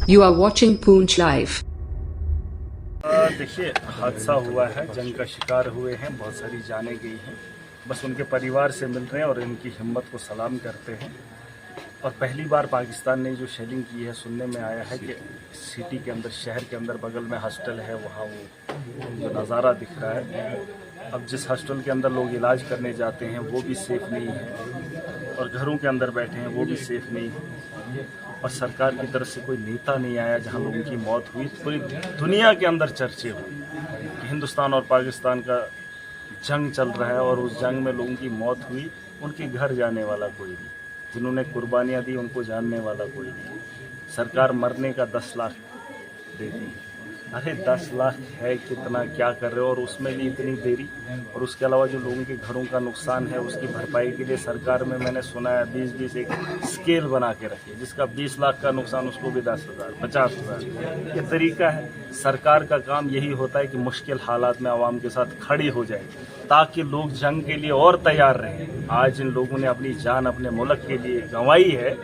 You are watching Poonch Live. देखिए, हादसा हुआ है, जंग का शिकार हुए हैं, बहुत सारी जानें गई हैं। बस उनके परिवार से मिल रहे हैं और इनकी हिम्मत को सलाम करते हैं। और पहली बार पाकिस्तान ने जो शेलिंग की है, सुनने में आया है कि सिटी के अंदर, शहर के अंदर बगल में हॉस्टल है, वहाँ वो जो नज़ारा दिख रहा है। अब जिस हॉस्टल के अंदर लोग इलाज करने जाते हैं वो भी सेफ़ नहीं है, और घरों के अंदर बैठे हैं वो भी सेफ़ नहीं है। और सरकार की तरफ से कोई नेता नहीं आया जहां लोगों की मौत हुई। पूरी दुनिया के अंदर चर्चे हुए कि हिंदुस्तान और पाकिस्तान का जंग चल रहा है और उस जंग में लोगों की मौत हुई, उनके घर जाने वाला कोई नहीं, जिन्होंने कुर्बानियां दी उनको जानने वाला कोई नहीं। सरकार मरने का 10 लाख देती है। अरे 10 लाख है कितना, क्या कर रहे हो, और उसमें भी इतनी देरी। और उसके अलावा जो लोगों के घरों का नुकसान है उसकी भरपाई के लिए सरकार में मैंने सुना है 20-20 एक स्केल बना के रखी है, जिसका 20 लाख का नुकसान उसको भी 10,000 50,000। ये तरीका है। सरकार का काम यही होता है कि मुश्किल हालात में आवाम के साथ खड़ी हो जाए ताकि लोग जंग के लिए और तैयार रहें। आज जिन लोगों ने अपनी जान अपने मुल्क के लिए गंवाई है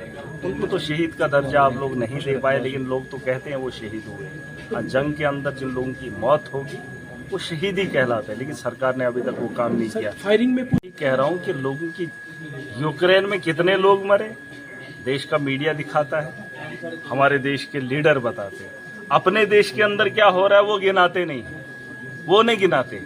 उनको तो शहीद का दर्जा आप लोग नहीं दे पाए, लेकिन लोग तो कहते हैं वो शहीद हुए। आज जंग के अंदर जिन लोगों की मौत होगी वो शहीद ही कहलाता है, लेकिन सरकार ने अभी तक वो काम नहीं किया। फायरिंग में कह रहा हूँ कि लोगों की, यूक्रेन में कितने लोग मरे देश का मीडिया दिखाता है, हमारे देश के लीडर बताते हैं। अपने देश के अंदर क्या हो रहा है वो गिनाते नहीं, वो नहीं गिनाते।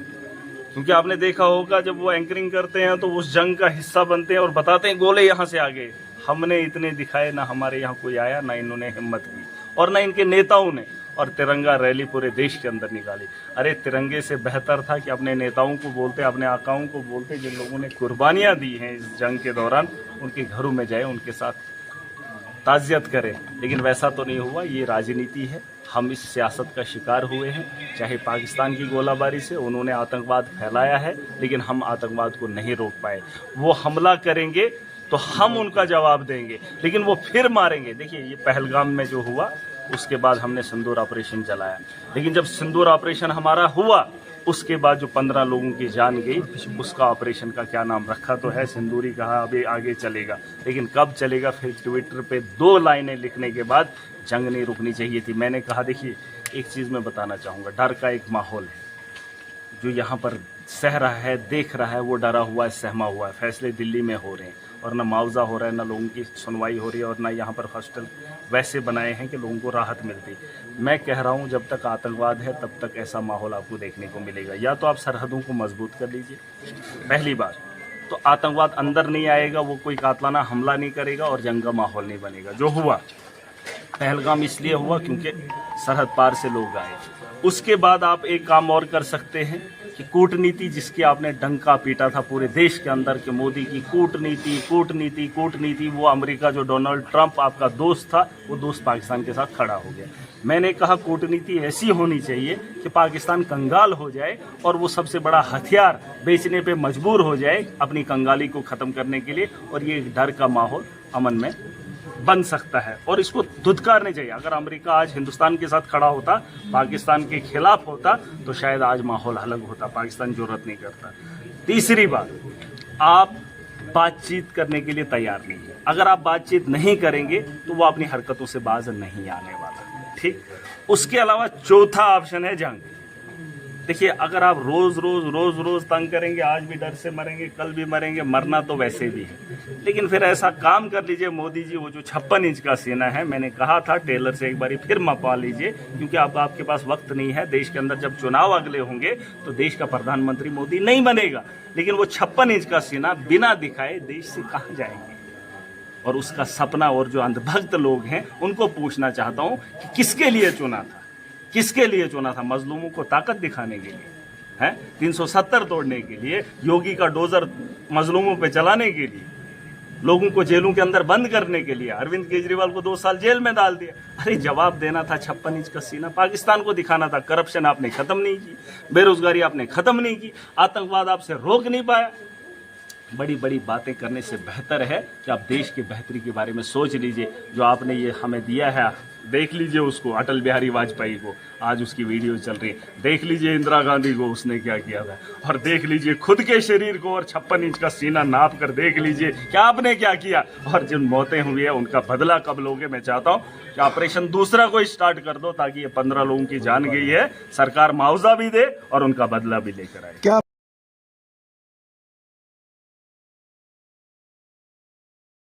क्योंकि आपने देखा होगा जब वो एंकरिंग करते हैं तो उस जंग का हिस्सा बनते हैं और बताते हैं गोले यहाँ से आ गए। हमने इतने दिखाए, ना हमारे यहाँ कोई आया, ना इन्होंने हिम्मत की, और ना इनके नेताओं ने। और तिरंगा रैली पूरे देश के अंदर निकाली। अरे तिरंगे से बेहतर था कि अपने नेताओं को बोलते, अपने आकाओं को बोलते, जिन लोगों ने कुर्बानियां दी हैं इस जंग के दौरान, उनके घरों में जाए, उनके साथ ताज़ियत करें। लेकिन वैसा तो नहीं हुआ। ये राजनीति है। हम इस सियासत का शिकार हुए हैं। चाहे पाकिस्तान की गोलाबारी से उन्होंने आतंकवाद फैलाया है, लेकिन हम आतंकवाद को नहीं रोक पाए। वो हमला करेंगे तो हम उनका जवाब देंगे, लेकिन वो फिर मारेंगे। देखिए, ये पहलगाम में जो हुआ उसके बाद हमने सिंदूर ऑपरेशन चलाया, लेकिन जब सिंदूर ऑपरेशन हमारा हुआ उसके बाद जो 15 लोगों की जान गई, उसका ऑपरेशन का क्या नाम रखा तो है, सिंदूरी कहा। अभी आगे चलेगा, लेकिन कब चलेगा। फिर ट्विटर पे 2 लाइनें लिखने के बाद जंग नहीं रुकनी चाहिए थी। मैंने कहा, देखिए एक चीज़ मैं बताना चाहूँगा, डर का एक माहौल है जो यहाँ पर सह रहा है, देख रहा है, वो डरा हुआ है, सहमा हुआ है। फैसले दिल्ली में हो रहे हैं और ना मुआवजा हो रहा है, ना लोगों की सुनवाई हो रही है, और ना यहाँ पर हॉस्टल वैसे बनाए हैं कि लोगों को राहत मिलती। मैं कह रहा हूँ जब तक आतंकवाद है तब तक ऐसा माहौल आपको देखने को मिलेगा। या तो आप सरहदों को मजबूत कर लीजिए, पहली बार तो आतंकवाद अंदर नहीं आएगा, वो कोई कातलाना हमला नहीं करेगा और जंग का माहौल नहीं बनेगा। जो हुआ पहलगाम इसलिए हुआ क्योंकि सरहद पार से लोग आए। उसके बाद आप एक काम और कर सकते हैं कि कूटनीति, जिसकी आपने डंका पीटा था पूरे देश के अंदर कि मोदी की कूटनीति कूटनीति कूटनीति, वो अमेरिका जो डोनाल्ड ट्रंप आपका दोस्त था, वो दोस्त पाकिस्तान के साथ खड़ा हो गया। मैंने कहा कूटनीति ऐसी होनी चाहिए कि पाकिस्तान कंगाल हो जाए और वो सबसे बड़ा हथियार बेचने पे मजबूर हो जाए अपनी कंगाली को ख़त्म करने के लिए, और ये डर का माहौल अमन में बन सकता है और इसको धुतकारने चाहिए। अगर अमेरिका आज हिंदुस्तान के साथ खड़ा होता, पाकिस्तान के खिलाफ होता, तो शायद आज माहौल अलग होता। पाकिस्तान जरूरत नहीं करता। तीसरी बात, आप बातचीत करने के लिए तैयार नहीं है। अगर आप बातचीत नहीं करेंगे तो वो अपनी हरकतों से बाज नहीं आने वाला। ठीक। उसके अलावा चौथा ऑप्शन है जंग। देखिए, अगर आप रोज तंग करेंगे, आज भी डर से मरेंगे, कल भी मरेंगे, मरना तो वैसे भी है। लेकिन फिर ऐसा काम कर लीजिए मोदी जी, वो जो 56 इंच का सीना है, मैंने कहा था टेलर से एक बारी फिर मपवा लीजिए, क्योंकि अब आपके पास वक्त नहीं है। देश के अंदर जब चुनाव अगले होंगे तो देश का प्रधानमंत्री मोदी नहीं बनेगा, लेकिन वो 56 इंच का सीना बिना दिखाए देश से कहाँ जाएंगे। और उसका सपना, और जो अंधभक्त लोग हैं उनको पूछना चाहता हूँ कि किसके लिए चुना था, किसके लिए चुना था? मजलूमों को ताकत दिखाने के लिए है, 370 तोड़ने के लिए, योगी का डोजर मजलूमों पे चलाने के लिए, लोगों को जेलों के अंदर बंद करने के लिए, अरविंद केजरीवाल को 2 साल जेल में डाल दिया। अरे जवाब देना था 56 इंच का सीना, पाकिस्तान को दिखाना था। करप्शन आपने खत्म नहीं की, बेरोजगारी आपने खत्म नहीं की, आतंकवाद आपसे रोक नहीं पाया। बड़ी बड़ी बातें करने से बेहतर है कि आप देश की बेहतरी के बारे में सोच लीजिए। जो आपने ये हमें दिया है देख लीजिए उसको, अटल बिहारी वाजपेयी को, आज उसकी वीडियो चल रही है। देख लीजिए इंदिरा गांधी को, उसने क्या किया था। और देख लीजिए खुद के शरीर को और 56 इंच का सीना नाप कर देख लीजिए क्या आपने क्या किया। और जिन मौतें हुई है उनका बदला कब लोगे। मैं चाहता हूँ कि ऑपरेशन दूसरा कोई स्टार्ट कर दो, ताकि ये 15 लोगों की जान गई है, सरकार मुआवजा भी दे और उनका बदला भी लेकर आए। क्या